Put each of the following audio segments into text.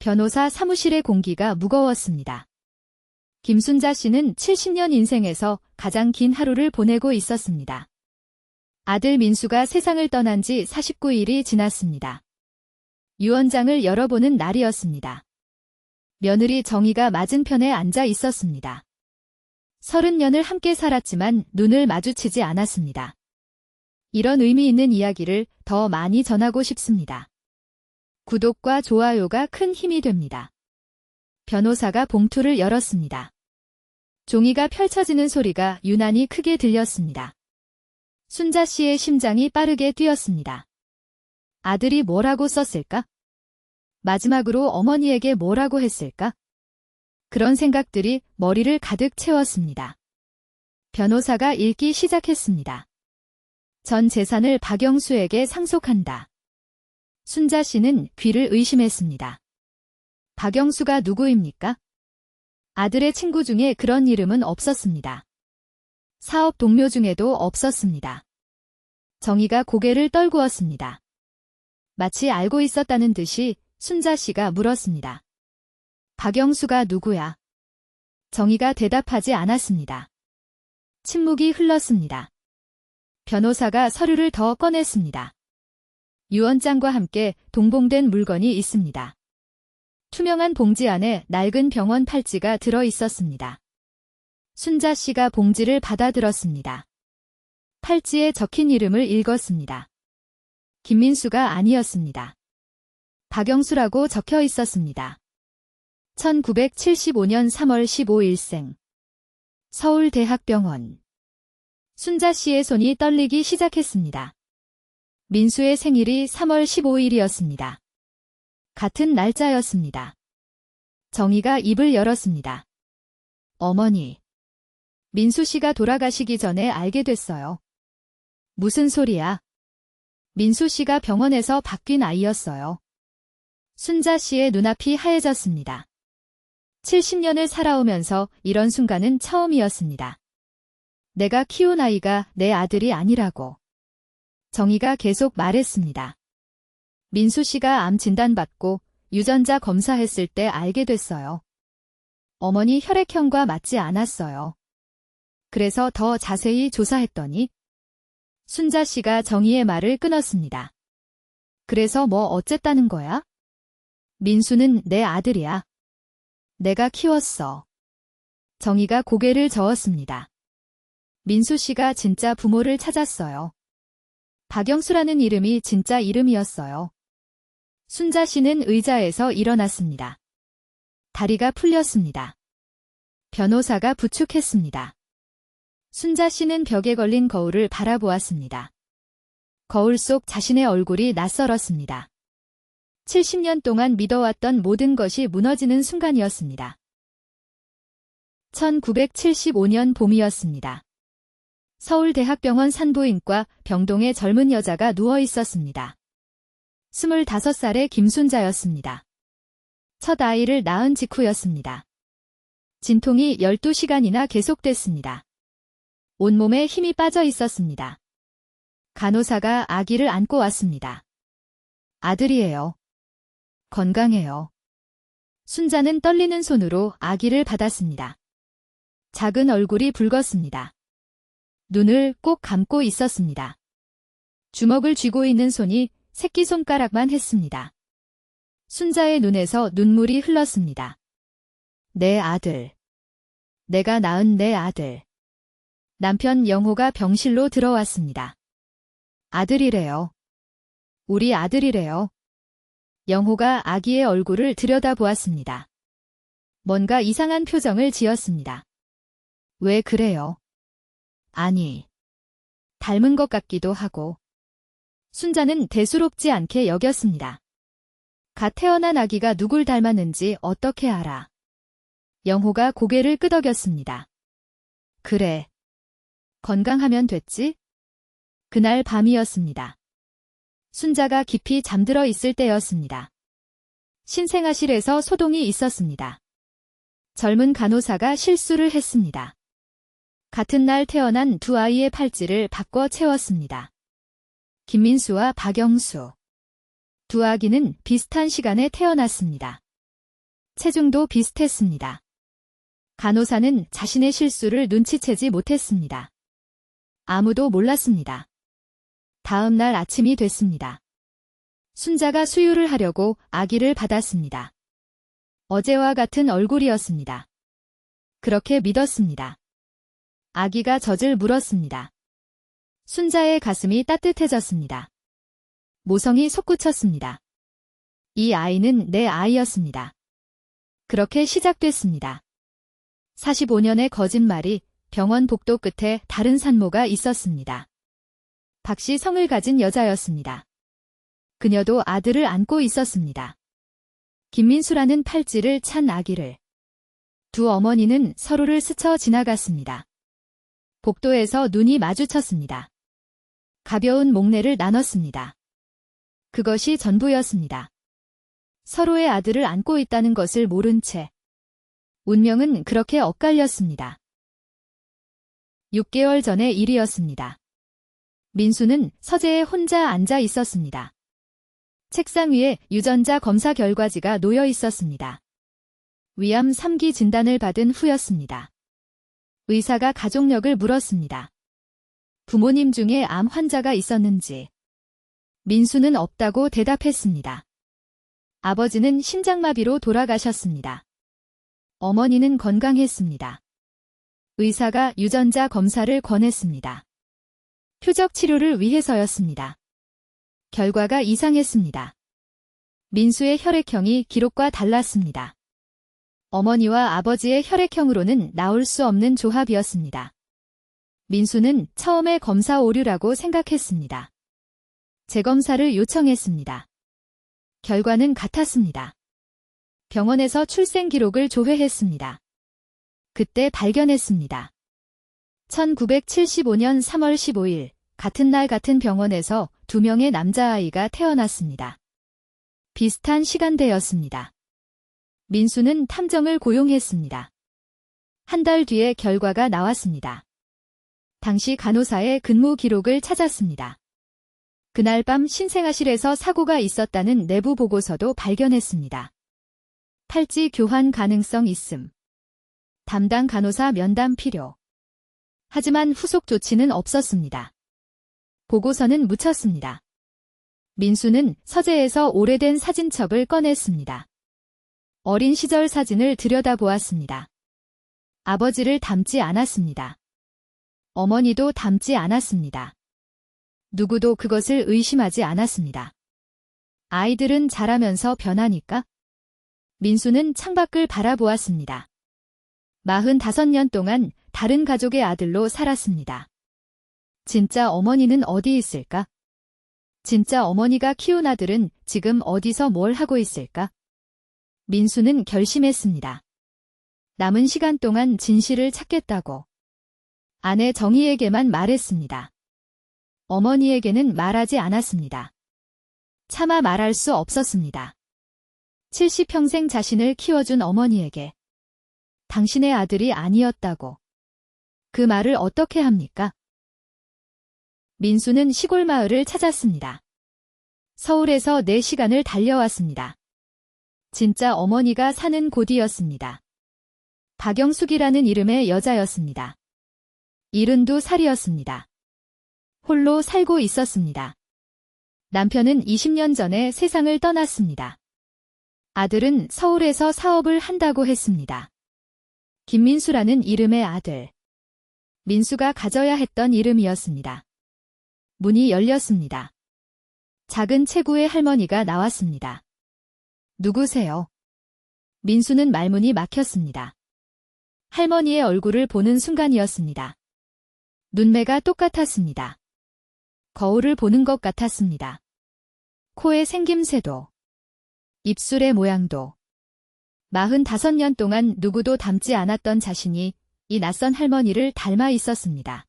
변호사 사무실의 공기가 무거웠습니다. 김순자 씨는 70년 인생에서 가장 긴 하루를 보내고 있었습니다. 아들 민수가 세상을 떠난 지 49일이 지났습니다. 유언장을 열어보는 날이었습니다. 며느리 정희가 맞은편에 앉아 있었습니다. 30년을 함께 살았지만 눈을 마주치지 않았습니다. 이런 의미 있는 이야기를 더 많이 전하고 싶습니다. 구독과 좋아요가 큰 힘이 됩니다. 변호사가 봉투를 열었습니다. 종이가 펼쳐지는 소리가 유난히 크게 들렸습니다. 순자 씨의 심장이 빠르게 뛰었습니다. 아들이 뭐라고 썼을까? 마지막으로 어머니에게 뭐라고 했을까? 그런 생각들이 머리를 가득 채웠습니다. 변호사가 읽기 시작했습니다. 전 재산을 박영수에게 상속한다. 순자 씨는 귀를 의심했습니다. 박영수가 누구입니까? 아들의 친구 중에 그런 이름은 없었습니다. 사업 동료 중에도 없었습니다. 정희가 고개를 떨구었습니다. 마치 알고 있었다는 듯이 순자 씨가 물었습니다. 박영수가 누구야? 정희가 대답하지 않았습니다. 침묵이 흘렀습니다. 변호사가 서류를 더 꺼냈습니다. 유언장과 함께 동봉된 물건이 있습니다. 투명한 봉지 안에 낡은 병원 팔찌가 들어 있었습니다. 순자 씨가 봉지를 받아들었습니다. 팔찌에 적힌 이름을 읽었습니다. 김민수가 아니었습니다. 박영수라고 적혀 있었습니다. 1975년 3월 15일생. 서울대학병원. 순자 씨의 손이 떨리기 시작했습니다. 민수의 생일이 3월 15일이었습니다. 같은 날짜였습니다. 정희가 입을 열었습니다. 어머니. 민수 씨가 돌아가시기 전에 알게 됐어요. 무슨 소리야? 민수 씨가 병원에서 바뀐 아이였어요. 순자 씨의 눈앞이 하얘졌습니다. 70년을 살아오면서 이런 순간은 처음이었습니다. 내가 키운 아이가 내 아들이 아니라고. 정희가 계속 말했습니다. 민수 씨가 암 진단받고 유전자 검사했을 때 알게 됐어요. 어머니 혈액형과 맞지 않았어요. 그래서 더 자세히 조사했더니 순자 씨가 정희의 말을 끊었습니다. 그래서 뭐 어쨌다는 거야? 민수는 내 아들이야. 내가 키웠어. 정희가 고개를 저었습니다. 민수 씨가 진짜 부모를 찾았어요. 박영수라는 이름이 진짜 이름이었어요. 순자 씨는 의자에서 일어났습니다. 다리가 풀렸습니다. 변호사가 부축했습니다. 순자 씨는 벽에 걸린 거울을 바라보았습니다. 거울 속 자신의 얼굴이 낯설었습니다. 70년 동안 믿어왔던 모든 것이 무너지는 순간이었습니다. 1975년 봄이었습니다. 서울대학병원 산부인과 병동에 젊은 여자가 누워 있었습니다. 25살의 김순자였습니다. 첫 아이를 낳은 직후였습니다. 진통이 12시간이나 계속됐습니다. 온몸에 힘이 빠져 있었습니다. 간호사가 아기를 안고 왔습니다. 아들이에요. 건강해요. 순자는 떨리는 손으로 아기를 받았습니다. 작은 얼굴이 붉었습니다. 눈을 꼭 감고 있었습니다. 주먹을 쥐고 있는 손이 새끼손가락만 했습니다. 순자의 눈에서 눈물이 흘렀습니다. 내 아들. 내가 낳은 내 아들. 남편 영호가 병실로 들어왔습니다. 아들이래요. 우리 아들이래요. 영호가 아기의 얼굴을 들여다보았습니다. 뭔가 이상한 표정을 지었습니다. 왜 그래요? 아니, 닮은 것 같기도 하고. 순자는 대수롭지 않게 여겼습니다. 갓 태어난 아기가 누굴 닮았는지 어떻게 알아? 영호가 고개를 끄덕였습니다. 그래. 건강하면 됐지? 그날 밤이었습니다. 순자가 깊이 잠들어 있을 때였습니다. 신생아실에서 소동이 있었습니다. 젊은 간호사가 실수를 했습니다. 같은 날 태어난 두 아이의 팔찌를 바꿔 채웠습니다. 김민수와 박영수. 두 아기는 비슷한 시간에 태어났습니다. 체중도 비슷했습니다. 간호사는 자신의 실수를 눈치채지 못했습니다. 아무도 몰랐습니다. 다음 날 아침이 됐습니다. 순자가 수유를 하려고 아기를 받았습니다. 어제와 같은 얼굴이었습니다. 그렇게 믿었습니다. 아기가 젖을 물었습니다. 순자의 가슴이 따뜻해졌습니다. 모성이 솟구쳤습니다. 이 아이는 내 아이였습니다. 그렇게 시작됐습니다. 45년의 거짓말이 병원 복도 끝에 다른 산모가 있었습니다. 박씨 성을 가진 여자였습니다. 그녀도 아들을 안고 있었습니다. 김민수라는 팔찌를 찬 아기를. 두 어머니는 서로를 스쳐 지나갔습니다. 복도에서 눈이 마주쳤습니다. 가벼운 목례를 나눴습니다. 그것이 전부였습니다. 서로의 아들을 안고 있다는 것을 모른 채 운명은 그렇게 엇갈렸습니다. 6개월 전의 일이었습니다. 민수는 서재에 혼자 앉아 있었습니다. 책상 위에 유전자 검사 결과지가 놓여 있었습니다. 위암 3기 진단을 받은 후였습니다. 의사가 가족력을 물었습니다. 부모님 중에 암 환자가 있었는지. 민수는 없다고 대답했습니다. 아버지는 심장마비로 돌아가셨습니다. 어머니는 건강했습니다. 의사가 유전자 검사를 권했습니다. 표적 치료를 위해서였습니다. 결과가 이상했습니다. 민수의 혈액형이 기록과 달랐습니다. 어머니와 아버지의 혈액형으로는 나올 수 없는 조합이었습니다. 민수는 처음에 검사 오류라고 생각했습니다. 재검사를 요청했습니다. 결과는 같았습니다. 병원에서 출생 기록을 조회했습니다. 그때 발견했습니다. 1975년 3월 15일 같은 날 같은 병원에서 2명의 남자아이가 태어났습니다. 비슷한 시간대였습니다. 민수는 탐정을 고용했습니다. 한 달 뒤에 결과가 나왔습니다. 당시 간호사의 근무 기록을 찾았습니다. 그날 밤 신생아실에서 사고가 있었다는 내부 보고서도 발견했습니다. 팔찌 교환 가능성 있음. 담당 간호사 면담 필요. 하지만 후속 조치는 없었습니다. 보고서는 묻혔습니다. 민수는 서재에서 오래된 사진첩을 꺼냈습니다. 어린 시절 사진을 들여다보았습니다. 아버지를 닮지 않았습니다. 어머니도 닮지 않았습니다. 누구도 그것을 의심하지 않았습니다. 아이들은 자라면서 변하니까? 민수는 창밖을 바라보았습니다. 45년 동안 다른 가족의 아들로 살았습니다. 진짜 어머니는 어디 있을까? 진짜 어머니가 키운 아들은 지금 어디서 뭘 하고 있을까? 민수는 결심했습니다. 남은 시간 동안 진실을 찾겠다고. 아내 정희에게만 말했습니다. 어머니에게는 말하지 않았습니다. 차마 말할 수 없었습니다. 70평생 자신을 키워준 어머니에게 당신의 아들이 아니었다고. 그 말을 어떻게 합니까? 민수는 시골 마을을 찾았습니다. 서울에서 4시간을 달려왔습니다. 진짜 어머니가 사는 곳이었습니다. 박영숙이라는 이름의 여자였습니다. 72살이었습니다. 홀로 살고 있었습니다. 남편은 20년 전에 세상을 떠났습니다. 아들은 서울에서 사업을 한다고 했습니다. 김민수라는 이름의 아들. 민수가 가져야 했던 이름이었습니다. 문이 열렸습니다. 작은 체구의 할머니가 나왔습니다. 누구세요? 민수는 말문이 막혔습니다. 할머니의 얼굴을 보는 순간이었습니다. 눈매가 똑같았습니다. 거울을 보는 것 같았습니다. 코의 생김새도, 입술의 모양도. 45년 동안 누구도 닮지 않았던 자신이 이 낯선 할머니를 닮아 있었습니다.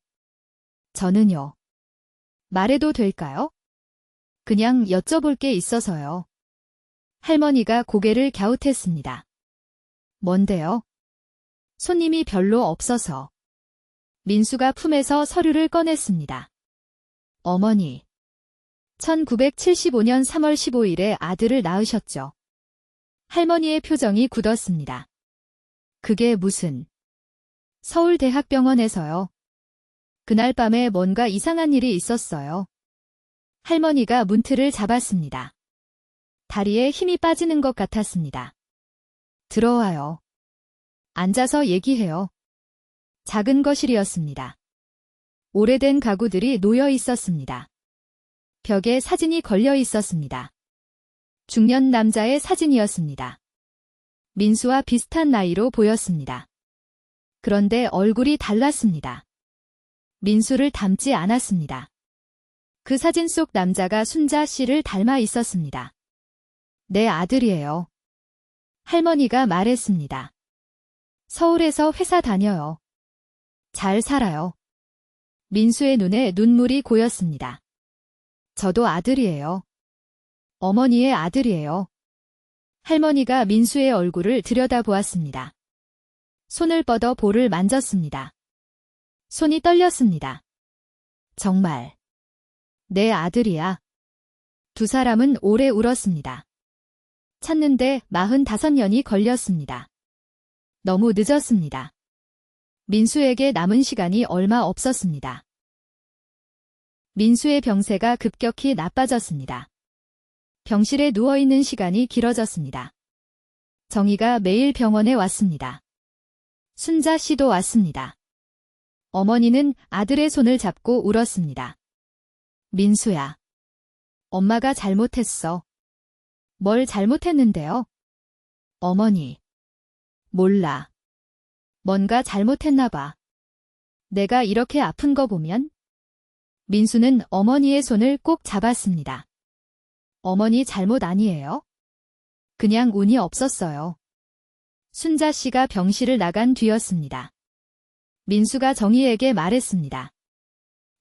저는요. 말해도 될까요? 그냥 여쭤볼 게 있어서요. 할머니가 고개를 갸웃했습니다. 뭔데요? 손님이 별로 없어서. 민수가 품에서 서류를 꺼냈습니다. 어머니. 1975년 3월 15일에 아들을 낳으셨죠. 할머니의 표정이 굳었습니다. 그게 무슨... 서울대학병원에서요. 그날 밤에 뭔가 이상한 일이 있었어요. 할머니가 문틀을 잡았습니다. 다리에 힘이 빠지는 것 같았습니다. 들어와요. 앉아서 얘기해요. 작은 거실이었습니다. 오래된 가구들이 놓여 있었습니다. 벽에 사진이 걸려 있었습니다. 중년 남자의 사진이었습니다. 민수와 비슷한 나이로 보였습니다. 그런데 얼굴이 달랐습니다. 민수를 닮지 않았습니다. 그 사진 속 남자가 순자 씨를 닮아 있었습니다. 내 아들이에요. 할머니가 말했습니다. 서울에서 회사 다녀요. 잘 살아요. 민수의 눈에 눈물이 고였습니다. 저도 아들이에요. 어머니의 아들이에요. 할머니가 민수의 얼굴을 들여다보았습니다. 손을 뻗어 볼을 만졌습니다. 손이 떨렸습니다. 정말 내 아들이야. 두 사람은 오래 울었습니다. 찾는데 45년이 걸렸습니다. 너무 늦었습니다. 민수에게 남은 시간이 얼마 없었습니다. 민수의 병세가 급격히 나빠졌습니다. 병실에 누워있는 시간이 길어졌습니다. 정희가 매일 병원에 왔습니다. 순자 씨도 왔습니다. 어머니는 아들의 손을 잡고 울었습니다. 민수야. 엄마가 잘못했어. 뭘 잘못했는데요? 어머니. 몰라. 뭔가 잘못했나 봐. 내가 이렇게 아픈 거 보면? 민수는 어머니의 손을 꼭 잡았습니다. 어머니 잘못 아니에요? 그냥 운이 없었어요. 순자 씨가 병실을 나간 뒤였습니다. 민수가 정희에게 말했습니다.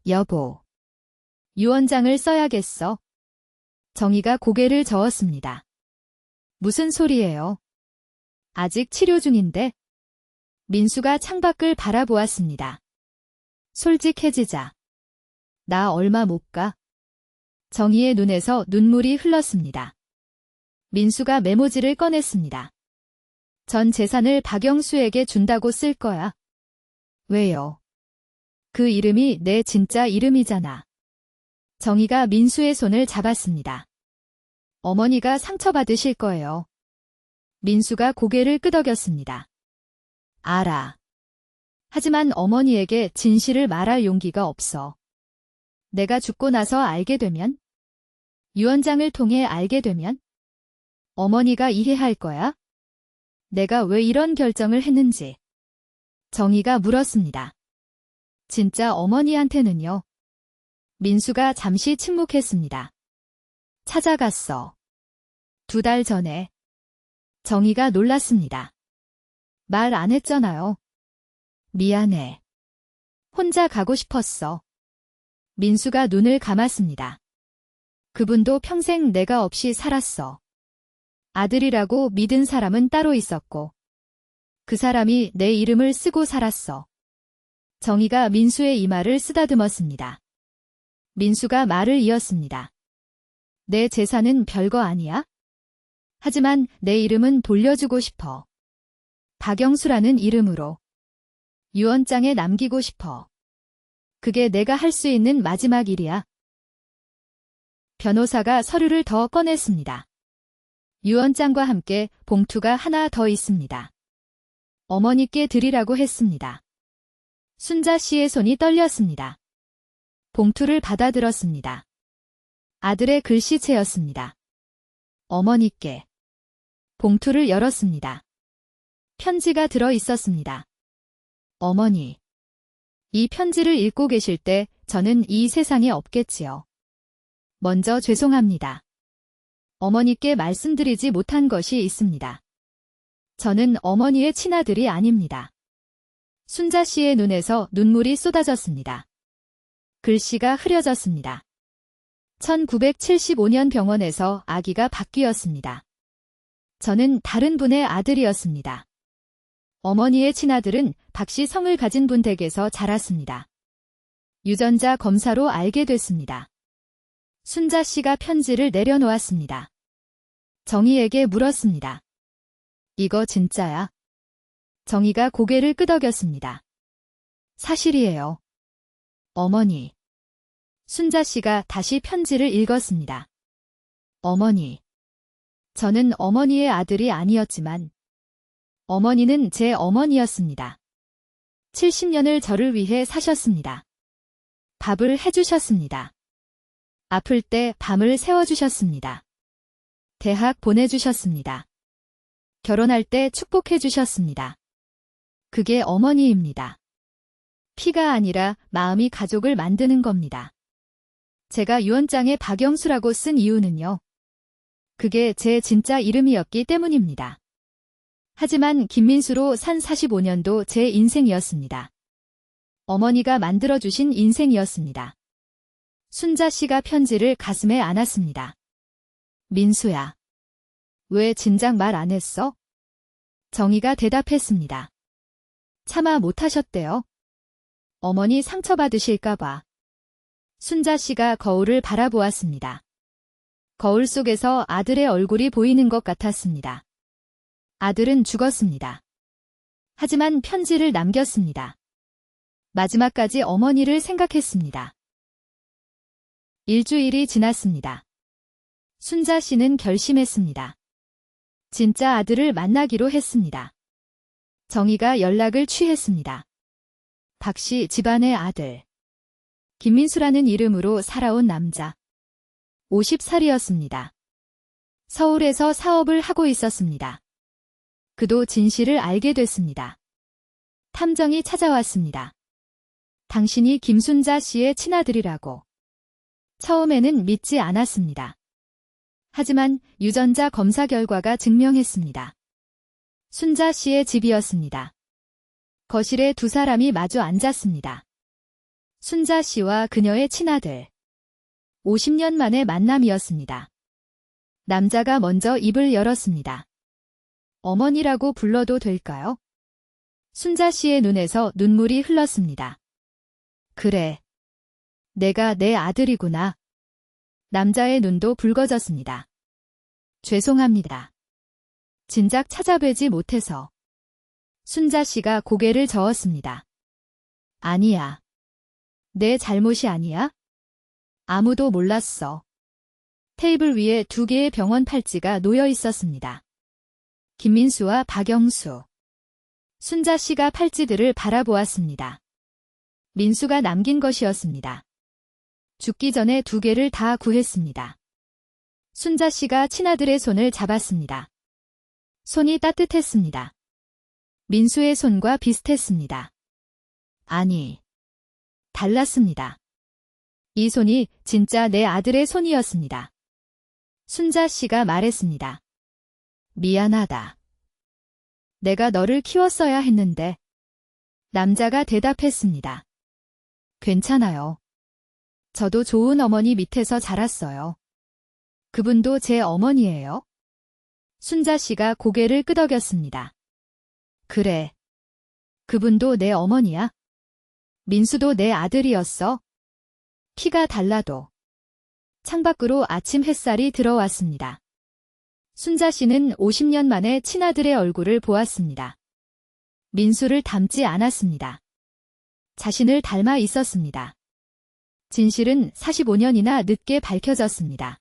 여보. 유언장을 써야겠어. 정희가 고개를 저었습니다. 무슨 소리예요? 아직 치료 중인데? 민수가 창밖을 바라보았습니다. 솔직해지자. 나 얼마 못 가. 정희의 눈에서 눈물이 흘렀습니다. 민수가 메모지를 꺼냈습니다. 전 재산을 박영수에게 준다고 쓸 거야. 왜요? 그 이름이 내 진짜 이름이잖아. 정희가 민수의 손을 잡았습니다. 어머니가 상처받으실 거예요. 민수가 고개를 끄덕였습니다. 알아. 하지만 어머니에게 진실을 말할 용기가 없어. 내가 죽고 나서 알게 되면? 유언장을 통해 알게 되면? 어머니가 이해할 거야? 내가 왜 이런 결정을 했는지. 정희가 물었습니다. 진짜 어머니한테는요? 민수가 잠시 침묵했습니다. 찾아갔어. 2달 전에. 정희가 놀랐습니다. 말 안 했잖아요. 미안해. 혼자 가고 싶었어. 민수가 눈을 감았습니다. 그분도 평생 내가 없이 살았어. 아들이라고 믿은 사람은 따로 있었고 그 사람이 내 이름을 쓰고 살았어. 정희가 민수의 이마를 쓰다듬었습니다. 민수가 말을 이었습니다. 내 재산은 별거 아니야? 하지만 내 이름은 돌려주고 싶어. 박영수라는 이름으로. 유언장에 남기고 싶어. 그게 내가 할 수 있는 마지막 일이야. 변호사가 서류를 더 꺼냈습니다. 유언장과 함께 봉투가 하나 더 있습니다. 어머니께 드리라고 했습니다. 순자 씨의 손이 떨렸습니다. 봉투를 받아들었습니다. 아들의 글씨체였습니다. 어머니께. 봉투를 열었습니다. 편지가 들어 있었습니다. 어머니. 이 편지를 읽고 계실 때 저는 이 세상에 없겠지요. 먼저 죄송합니다. 어머니께 말씀드리지 못한 것이 있습니다. 저는 어머니의 친아들이 아닙니다. 순자 씨의 눈에서 눈물이 쏟아졌습니다. 글씨가 흐려졌습니다. 1975년 병원에서 아기가 바뀌었습니다. 저는 다른 분의 아들이었습니다. 어머니의 친아들은 박씨 성을 가진 분 댁에서 자랐습니다. 유전자 검사로 알게 됐습니다. 순자 씨가 편지를 내려놓았습니다. 정희에게 물었습니다. 이거 진짜야? 정희가 고개를 끄덕였습니다. 사실이에요. 어머니. 순자 씨가 다시 편지를 읽었습니다. 어머니. 저는 어머니의 아들이 아니었지만 어머니는 제 어머니였습니다. 70년을 저를 위해 사셨습니다. 밥을 해주셨습니다. 아플 때 밤을 새워주셨습니다. 대학 보내주셨습니다. 결혼할 때 축복해주셨습니다. 그게 어머니입니다. 피가 아니라 마음이 가족을 만드는 겁니다. 제가 유언장에 박영수라고 쓴 이유는요. 그게 제 진짜 이름이었기 때문입니다. 하지만 김민수로 산 45년도 제 인생이었습니다. 어머니가 만들어주신 인생이었습니다. 순자 씨가 편지를 가슴에 안았습니다. 민수야. 왜 진작 말 안 했어? 정희가 대답했습니다. 차마 못하셨대요. 어머니 상처받으실까봐. 순자 씨가 거울을 바라보았습니다. 거울 속에서 아들의 얼굴이 보이는 것 같았습니다. 아들은 죽었습니다. 하지만 편지를 남겼습니다. 마지막까지 어머니를 생각했습니다. 일주일이 지났습니다. 순자 씨는 결심했습니다. 진짜 아들을 만나기로 했습니다. 정희가 연락을 취했습니다. 박씨 집안의 아들. 김민수라는 이름으로 살아온 남자. 50살이었습니다. 서울에서 사업을 하고 있었습니다. 그도 진실을 알게 됐습니다. 탐정이 찾아왔습니다. 당신이 김순자 씨의 친아들이라고. 처음에는 믿지 않았습니다. 하지만 유전자 검사 결과가 증명했습니다. 순자 씨의 집이었습니다. 거실에 두 사람이 마주 앉았습니다. 순자 씨와 그녀의 친아들. 50년 만의 만남이었습니다. 남자가 먼저 입을 열었습니다. 어머니라고 불러도 될까요? 순자 씨의 눈에서 눈물이 흘렀습니다. 그래. 내가 내 아들이구나. 남자의 눈도 붉어졌습니다. 죄송합니다. 진작 찾아뵈지 못해서. 순자 씨가 고개를 저었습니다. 아니야. 내 잘못이 아니야? 아무도 몰랐어. 테이블 위에 두 개의 병원 팔찌가 놓여 있었습니다. 김민수와 박영수. 순자 씨가 팔찌들을 바라보았습니다. 민수가 남긴 것이었습니다. 죽기 전에 두 개를 다 구했습니다. 순자 씨가 친아들의 손을 잡았습니다. 손이 따뜻했습니다. 민수의 손과 비슷했습니다. 아니, 달랐습니다. 이 손이 진짜 내 아들의 손이었습니다. 순자 씨가 말했습니다. 미안하다. 내가 너를 키웠어야 했는데. 남자가 대답했습니다. 괜찮아요. 저도 좋은 어머니 밑에서 자랐어요. 그분도 제 어머니예요. 순자 씨가 고개를 끄덕였습니다. 그래. 그분도 내 어머니야? 민수도 내 아들이었어? 키가 달라도. 창밖으로 아침 햇살이 들어왔습니다. 순자 씨는 50년 만에 친아들의 얼굴을 보았습니다. 민수를 닮지 않았습니다. 자신을 닮아 있었습니다. 진실은 45년이나 늦게 밝혀졌습니다.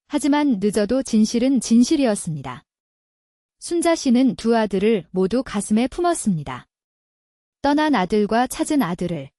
하지만 늦어도 진실은 진실이었습니다. 순자 씨는 두 아들을 모두 가슴에 품었습니다. 떠난 아들과 찾은 아들을.